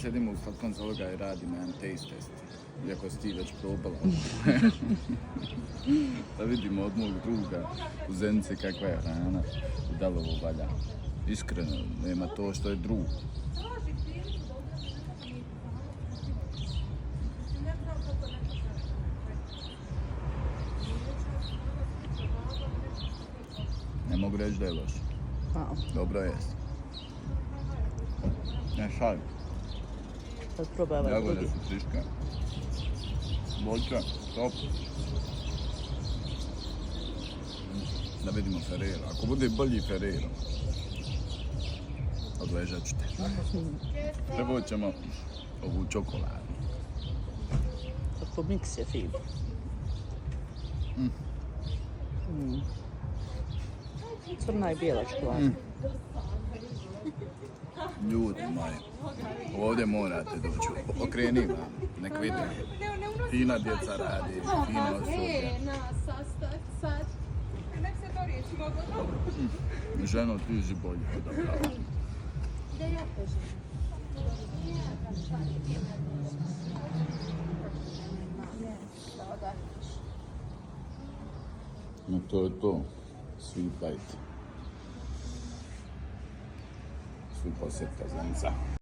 sjedimo u slatkom ovoga i radimo jedan taste test. Iako si ti već probala. Da vidimo od mog druga u Zenici kakva je hrana i da li ovo valja. Iskreno, nema to što je drug. Ne mogu reći da je loš. Dobro jest. Ne šalim. Sad probaj ovaj Jagode drugi. su friške. Voća, top. Da vidimo Ferrero. Ako bude bolji Ferrero, odležat ću te. Prvo ćemo ovu čokoladu. Tako miks je fin. Crna i bijela čokolada. Ljudi moji, ovdje morate doći. Okreni vam, nek vidim. Fina djeca radi, fino osoblje. Ženo, ti si bolje odabrala. No to je to. Sweet bite. Sweet posjetka Zenica.